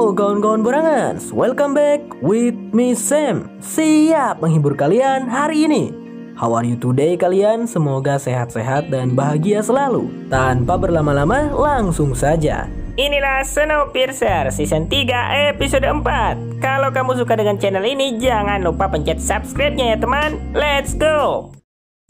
Halo kawan-kawan Borangan, welcome back with me Sam. Siap menghibur kalian hari ini. How are you today kalian? Semoga sehat-sehat dan bahagia selalu. Tanpa berlama-lama, langsung saja. Inilah Snowpiercer Season 3 Episode 4. Kalau kamu suka dengan channel ini, jangan lupa pencet subscribe-nya ya teman. Let's go!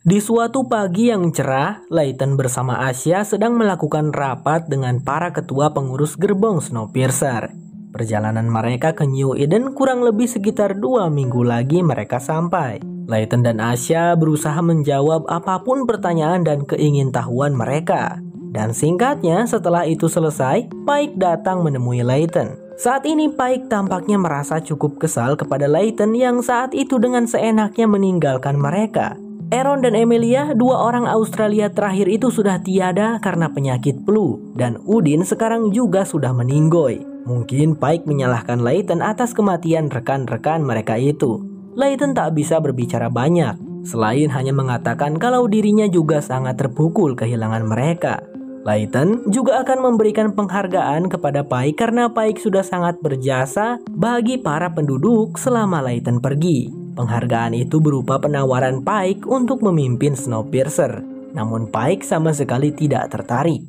Di suatu pagi yang cerah, Layton bersama Asya sedang melakukan rapat dengan para ketua pengurus gerbong Snowpiercer. Perjalanan mereka ke New Eden kurang lebih sekitar 2 minggu lagi mereka sampai. Layton dan Asya berusaha menjawab apapun pertanyaan dan keingintahuan mereka. Dan singkatnya, setelah itu selesai, Pike datang menemui Layton. Saat ini Pike tampaknya merasa cukup kesal kepada Layton yang saat itu dengan seenaknya meninggalkan mereka. Aaron dan Emilia, 2 orang Australia terakhir itu sudah tiada karena penyakit flu, dan Udin sekarang juga sudah meninggoy. Mungkin Pike menyalahkan Layton atas kematian rekan-rekan mereka itu. Layton tak bisa berbicara banyak, selain hanya mengatakan kalau dirinya juga sangat terpukul kehilangan mereka. Layton juga akan memberikan penghargaan kepada Pike karena Pike sudah sangat berjasa bagi para penduduk selama Layton pergi. Penghargaan itu berupa penawaran Pike untuk memimpin Snowpiercer. Namun Pike sama sekali tidak tertarik.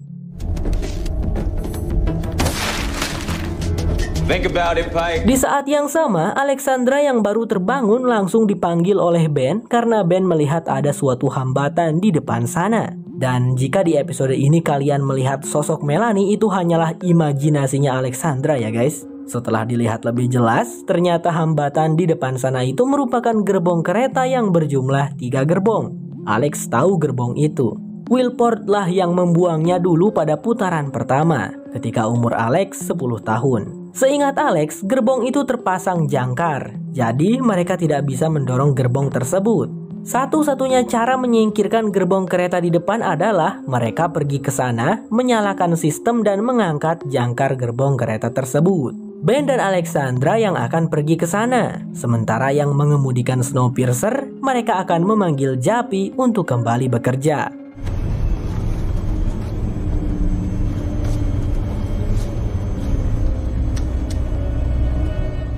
Think about it, Pike. Di saat yang sama, Alexandra yang baru terbangun langsung dipanggil oleh Ben karena Ben melihat ada suatu hambatan di depan sana. Dan jika di episode ini kalian melihat sosok Melanie, itu hanyalah imajinasinya Alexandra ya guys. Setelah dilihat lebih jelas, ternyata hambatan di depan sana itu merupakan gerbong kereta yang berjumlah 3 gerbong. Alex tahu gerbong itu. Wilport lah yang membuangnya dulu pada putaran pertama, ketika umur Alex 10 tahun. Seingat Alex, gerbong itu terpasang jangkar, jadi mereka tidak bisa mendorong gerbong tersebut. Satu-satunya cara menyingkirkan gerbong kereta di depan adalah mereka pergi ke sana, menyalakan sistem dan mengangkat jangkar gerbong kereta tersebut. Ben dan Alexandra yang akan pergi ke sana, sementara yang mengemudikan Snowpiercer, mereka akan memanggil Japi untuk kembali bekerja.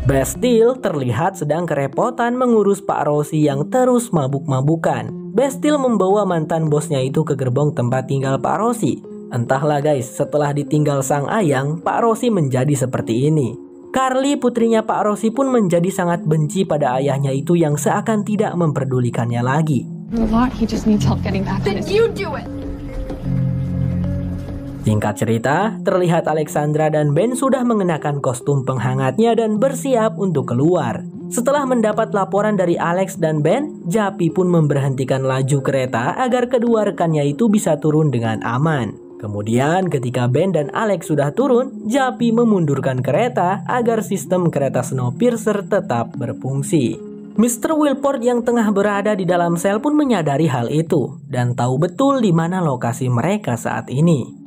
Bastille terlihat sedang kerepotan mengurus Pak Rossi yang terus mabuk-mabukan. Bastille membawa mantan bosnya itu ke gerbong tempat tinggal Pak Rossi. Entahlah guys, setelah ditinggal sang ayang, Pak Rossi menjadi seperti ini. Carly, putrinya Pak Rossi pun menjadi sangat benci pada ayahnya itu yang seakan tidak memperdulikannya lagi. Singkat cerita, terlihat Alexandra dan Ben sudah mengenakan kostum penghangatnya dan bersiap untuk keluar. Setelah mendapat laporan dari Alex dan Ben, Japi pun memberhentikan laju kereta agar kedua rekannya itu bisa turun dengan aman. Kemudian ketika Ben dan Alex sudah turun, Japi memundurkan kereta agar sistem kereta Snowpiercer tetap berfungsi. Mr. Wilport yang tengah berada di dalam sel pun menyadari hal itu dan tahu betul di mana lokasi mereka saat ini.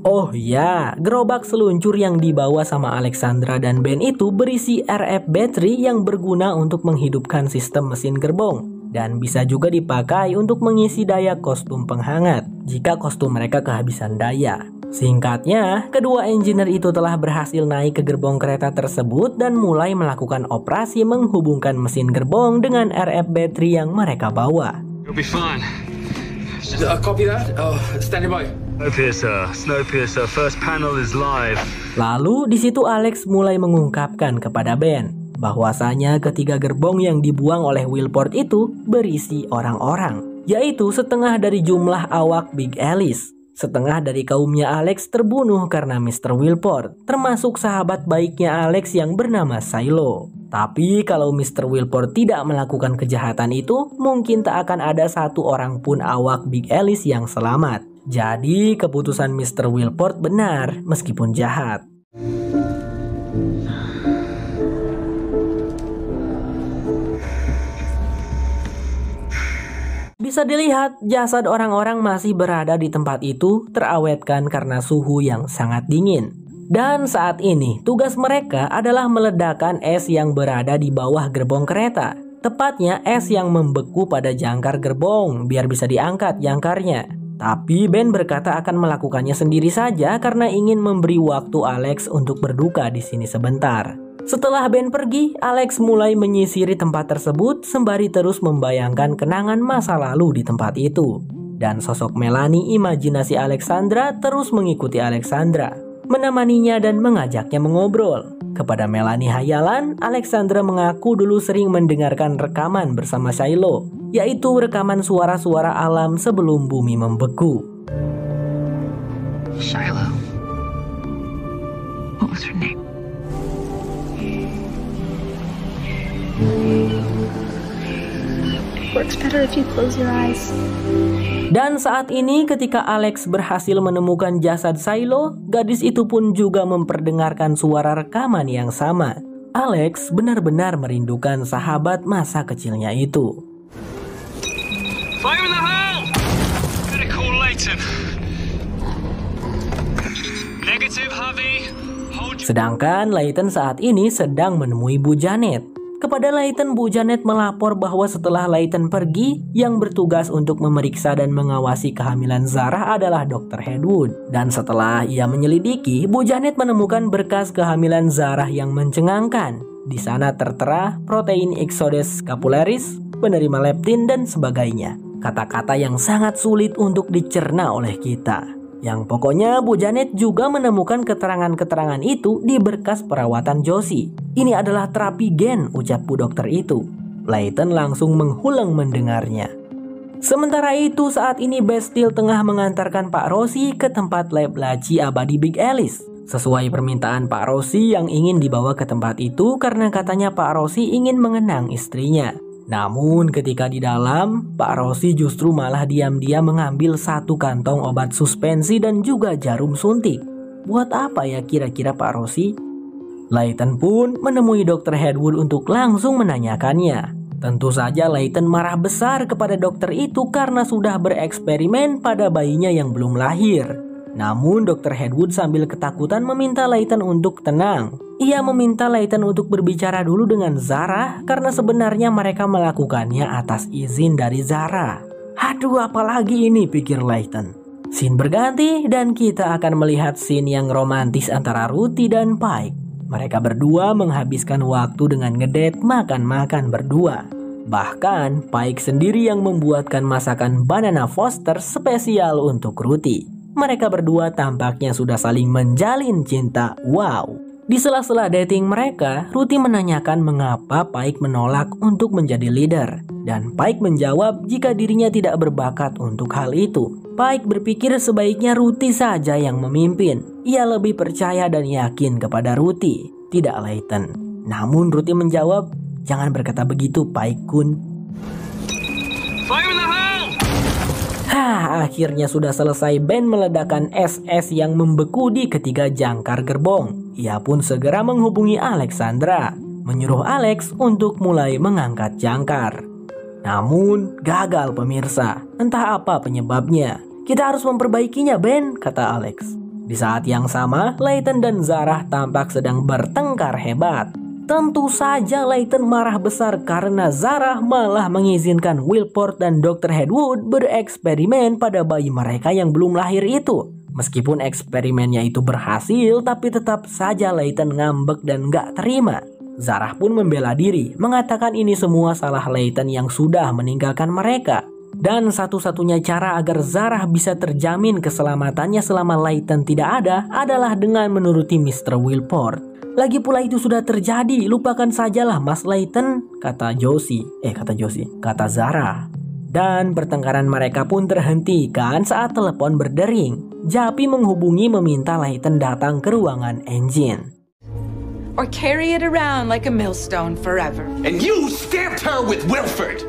Oh ya, gerobak seluncur yang dibawa sama Alexandra dan Ben itu berisi RF battery yang berguna untuk menghidupkan sistem mesin gerbong. Dan bisa juga dipakai untuk mengisi daya kostum penghangat jika kostum mereka kehabisan daya. Singkatnya, kedua engineer itu telah berhasil naik ke gerbong kereta tersebut dan mulai melakukan operasi menghubungkan mesin gerbong dengan RF battery yang mereka bawa. You'll be fine. Copy that. Standing by. Snowpiercer, first panel is live. Lalu di situ Alex mulai mengungkapkan kepada Ben bahwasanya ketiga gerbong yang dibuang oleh Wilport itu berisi orang-orang, yaitu setengah dari jumlah awak Big Alice. Setengah dari kaumnya Alex terbunuh karena Mr. Wilport, termasuk sahabat baiknya Alex yang bernama Silo. Tapi kalau Mr. Wilport tidak melakukan kejahatan itu, mungkin tak akan ada satu orang pun awak Big Alice yang selamat. Jadi keputusan Mr. Wilport benar meskipun jahat. Bisa dilihat jasad orang-orang masih berada di tempat itu terawetkan karena suhu yang sangat dingin. Dan saat ini tugas mereka adalah meledakkan es yang berada di bawah gerbong kereta. Tepatnya es yang membeku pada jangkar gerbong biar bisa diangkat jangkarnya. Tapi Ben berkata akan melakukannya sendiri saja karena ingin memberi waktu Alex untuk berduka di sini sebentar. Setelah Ben pergi, Alex mulai menyisiri tempat tersebut sembari terus membayangkan kenangan masa lalu di tempat itu. Dan sosok Melanie imajinasi Alexandra terus mengikuti Alexandra, menemaninya dan mengajaknya mengobrol. Kepada Melanie hayalan, Alexandra mengaku dulu sering mendengarkan rekaman bersama Shiloh, yaitu rekaman suara-suara alam sebelum bumi membeku. Shiloh. What was her name? Works better if you close your eyes. Dan saat ini ketika Alex berhasil menemukan jasad Shiloh, gadis itu pun juga memperdengarkan suara rekaman yang sama. Alex benar-benar merindukan sahabat masa kecilnya itu. Fire in the hole! Better call Leighton. Negative, Harvey. Sedangkan Leighton saat ini sedang menemui Bu Janet. Kepada Leighton, Bu Janet melapor bahwa setelah Leighton pergi, yang bertugas untuk memeriksa dan mengawasi kehamilan Zarah adalah Dr. Hedwood. Dan setelah ia menyelidiki, Bu Janet menemukan berkas kehamilan Zarah yang mencengangkan. Di sana tertera protein Ixodes scapularis, penerima leptin, dan sebagainya. Kata-kata yang sangat sulit untuk dicerna oleh kita. Yang pokoknya Bu Janet juga menemukan keterangan-keterangan itu di berkas perawatan Josie. Ini adalah terapi gen, ucap bu dokter itu. Leighton langsung menghulang mendengarnya. Sementara itu saat ini Bastille tengah mengantarkan Pak Rossi ke tempat lab laci abadi Big Alice. Sesuai permintaan Pak Rossi yang ingin dibawa ke tempat itu karena katanya Pak Rossi ingin mengenang istrinya. Namun ketika di dalam, Pak Rossi justru malah diam-diam mengambil satu kantong obat suspensi dan juga jarum suntik. Buat apa ya kira-kira Pak Rossi? Leighton pun menemui Dr. Hedwood untuk langsung menanyakannya. Tentu saja Leighton marah besar kepada dokter itu karena sudah bereksperimen pada bayinya yang belum lahir. Namun Dr. Hedwood sambil ketakutan meminta Leighton untuk tenang. Ia meminta Leighton untuk berbicara dulu dengan Zarah karena sebenarnya mereka melakukannya atas izin dari Zarah. Aduh, apalagi ini, pikir Leighton. Scene berganti dan kita akan melihat scene yang romantis antara Ruthie dan Pike. Mereka berdua menghabiskan waktu dengan ngedate makan-makan berdua. Bahkan Pike sendiri yang membuatkan masakan banana Foster spesial untuk Ruthie. Mereka berdua tampaknya sudah saling menjalin cinta. Wow. Di sela-sela dating mereka, Ruthie menanyakan mengapa Pike menolak untuk menjadi leader. Dan Pike menjawab jika dirinya tidak berbakat untuk hal itu. Pike berpikir sebaiknya Ruthie saja yang memimpin. Ia lebih percaya dan yakin kepada Ruthie, tidak Leighton. Namun Ruthie menjawab, jangan berkata begitu Pike-kun. Fire in the hole! Akhirnya sudah selesai Ben meledakkan es-es yang membeku di ketiga jangkar gerbong. Ia pun segera menghubungi Alexandra, menyuruh Alex untuk mulai mengangkat jangkar. Namun gagal pemirsa, entah apa penyebabnya. Kita harus memperbaikinya Ben, kata Alex. Di saat yang sama, Leighton dan Zarah tampak sedang bertengkar hebat. Tentu saja Leighton marah besar karena Zarah malah mengizinkan Wilport dan Dr. Hedwood bereksperimen pada bayi mereka yang belum lahir itu. Meskipun eksperimennya itu berhasil, tapi tetap saja Leighton ngambek dan gak terima. Zarah pun membela diri, mengatakan ini semua salah Leighton yang sudah meninggalkan mereka. Dan satu-satunya cara agar Zarah bisa terjamin keselamatannya selama Leighton tidak ada adalah dengan menuruti Mr. Wilport. Lagi pula itu sudah terjadi, lupakan sajalah Mas Leighton, kata Zarah. Dan pertengkaran mereka pun terhentikan saat telepon berdering. Japi menghubungi meminta Leighton datang ke ruangan engine. Or carry it around like a millstone forever. And you stamped her with Wilford!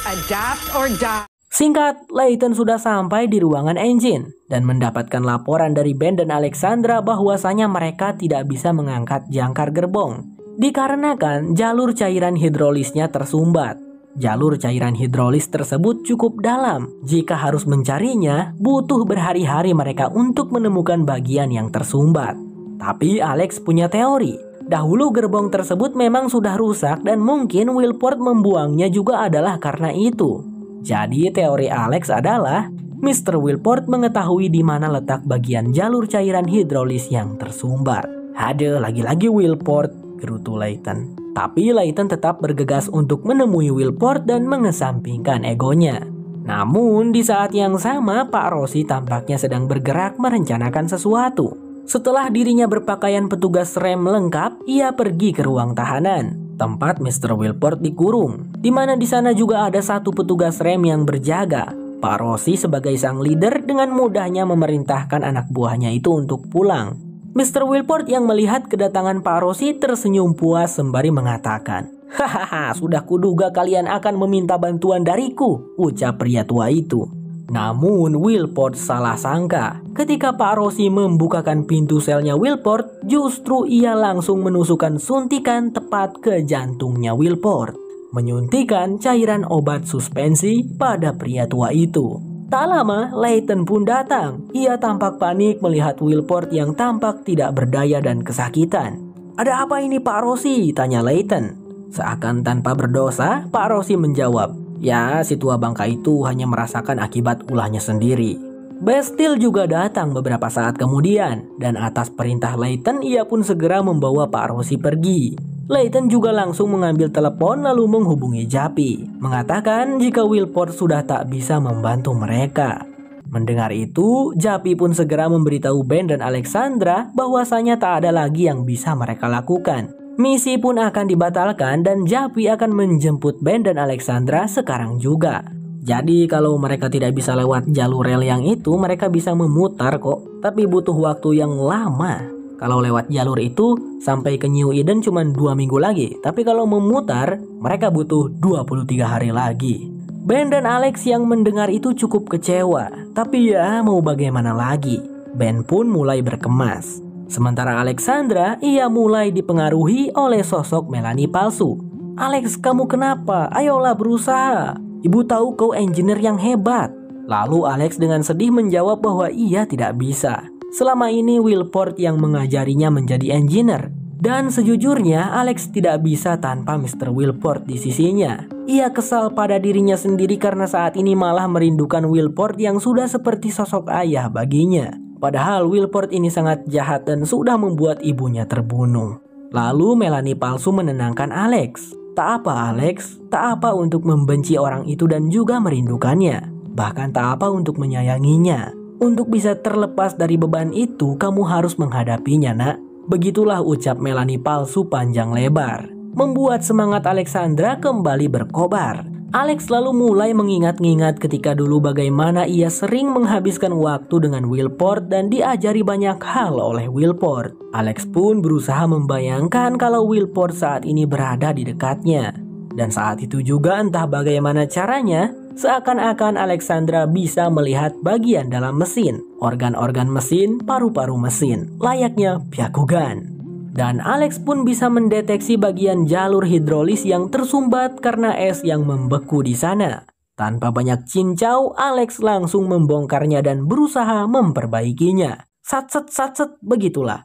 Adapt or die. Singkat, Leighton sudah sampai di ruangan engine dan mendapatkan laporan dari Ben dan Alexandra bahwasanya mereka tidak bisa mengangkat jangkar gerbong dikarenakan jalur cairan hidrolisnya tersumbat. Jalur cairan hidrolis tersebut cukup dalam. Jika harus mencarinya, butuh berhari-hari mereka untuk menemukan bagian yang tersumbat. Tapi Alex punya teori. Dahulu gerbong tersebut memang sudah rusak dan mungkin Wilpord membuangnya juga adalah karena itu. Jadi teori Alex adalah Mr. Wilpord mengetahui di mana letak bagian jalur cairan hidrolis yang tersumbar. Ada lagi-lagi Wilpord, gerutu Layton. Tapi Layton tetap bergegas untuk menemui Wilpord dan mengesampingkan egonya. Namun di saat yang sama Pak Rossi tampaknya sedang bergerak merencanakan sesuatu. Setelah dirinya berpakaian petugas rem lengkap, ia pergi ke ruang tahanan, tempat Mr. Wilpord dikurung, di mana di sana juga ada satu petugas rem yang berjaga. Pak Rossi sebagai sang leader dengan mudahnya memerintahkan anak buahnya itu untuk pulang. Mr. Wilpord yang melihat kedatangan Pak Rossi tersenyum puas sembari mengatakan, "Hahaha, sudah kuduga kalian akan meminta bantuan dariku," ucap pria tua itu. Namun Wilpord salah sangka. Ketika Pak Rossi membukakan pintu selnya Wilpord, justru ia langsung menusukkan suntikan tepat ke jantungnya Wilpord, menyuntikkan cairan obat suspensi pada pria tua itu. Tak lama, Layton pun datang. Ia tampak panik melihat Wilpord yang tampak tidak berdaya dan kesakitan. "Ada apa ini Pak Rossi?" tanya Layton. Seakan tanpa berdosa, Pak Rossi menjawab, "Ya, si tua bangka itu hanya merasakan akibat ulahnya sendiri." Bastille juga datang beberapa saat kemudian, dan atas perintah Layton ia pun segera membawa Pak Rossi pergi. Layton juga langsung mengambil telepon lalu menghubungi Jappy, mengatakan jika Wilpord sudah tak bisa membantu mereka. Mendengar itu, Jappy pun segera memberitahu Ben dan Alexandra bahwasanya tak ada lagi yang bisa mereka lakukan. Misi pun akan dibatalkan dan Jappy akan menjemput Ben dan Alexandra sekarang juga. Jadi kalau mereka tidak bisa lewat jalur rel yang itu, mereka bisa memutar kok. Tapi butuh waktu yang lama. Kalau lewat jalur itu, sampai ke New Eden cuma 2 minggu lagi. Tapi kalau memutar, mereka butuh 23 hari lagi. Ben dan Alex yang mendengar itu cukup kecewa. Tapi ya mau bagaimana lagi. Ben pun mulai berkemas. Sementara Alexandra, ia mulai dipengaruhi oleh sosok Melanie palsu. "Alex, kamu kenapa? Ayolah berusaha. Ibu tahu kau engineer yang hebat." Lalu Alex dengan sedih menjawab bahwa ia tidak bisa. Selama ini Wilpord yang mengajarinya menjadi engineer. Dan sejujurnya Alex tidak bisa tanpa Mr. Wilpord di sisinya. Ia kesal pada dirinya sendiri karena saat ini malah merindukan Wilpord yang sudah seperti sosok ayah baginya. Padahal Wilpord ini sangat jahat dan sudah membuat ibunya terbunuh. Lalu Melanie palsu menenangkan Alex. "Tak apa Alex, tak apa untuk membenci orang itu dan juga merindukannya. Bahkan tak apa untuk menyayanginya. Untuk bisa terlepas dari beban itu, kamu harus menghadapinya nak." Begitulah ucap Melanie palsu panjang lebar. Membuat semangat Alexandra kembali berkobar. Alex lalu mulai mengingat-ingat ketika dulu bagaimana ia sering menghabiskan waktu dengan Wilpord dan diajari banyak hal oleh Wilpord. Alex pun berusaha membayangkan kalau Wilpord saat ini berada di dekatnya. Dan saat itu juga entah bagaimana caranya, seakan-akan Alexandra bisa melihat bagian dalam mesin, organ-organ mesin, paru-paru mesin, layaknya Byakugan. Dan Alex pun bisa mendeteksi bagian jalur hidrolis yang tersumbat karena es yang membeku di sana. Tanpa banyak cincau, Alex langsung membongkarnya dan berusaha memperbaikinya. Satset, begitulah.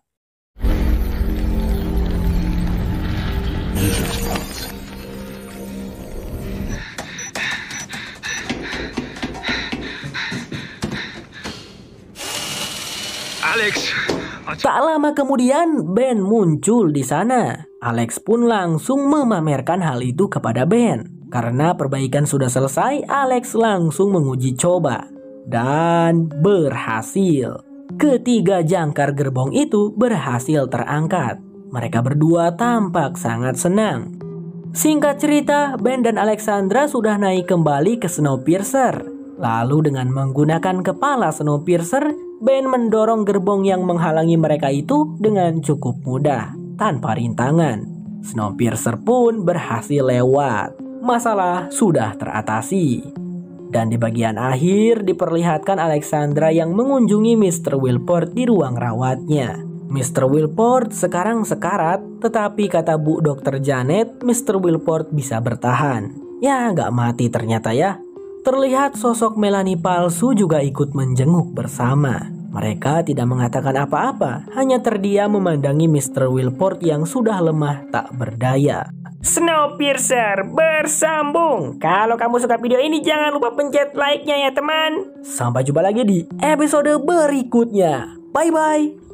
Alex! Tak lama kemudian Ben muncul di sana. Alex pun langsung memamerkan hal itu kepada Ben. Karena perbaikan sudah selesai, Alex langsung menguji coba. Dan berhasil. Ketiga jangkar gerbong itu berhasil terangkat. Mereka berdua tampak sangat senang. Singkat cerita, Ben dan Alexandra sudah naik kembali ke Snowpiercer. Lalu dengan menggunakan kepala Snowpiercer, Ben mendorong gerbong yang menghalangi mereka itu dengan cukup mudah, tanpa rintangan. Snowpiercer pun berhasil lewat. Masalah sudah teratasi. Dan di bagian akhir diperlihatkan Alexandra yang mengunjungi Mr. Wilpord di ruang rawatnya. Mr. Wilpord sekarang sekarat, tetapi kata Bu Dr. Janet, Mr. Wilpord bisa bertahan. Ya, gak mati ternyata ya. Terlihat sosok Melanie palsu juga ikut menjenguk bersama. Mereka tidak mengatakan apa-apa, hanya terdiam memandangi Mr. Wilford yang sudah lemah tak berdaya. Snowpiercer bersambung. Kalau kamu suka video ini jangan lupa pencet like-nya ya teman. Sampai jumpa lagi di episode berikutnya. Bye-bye.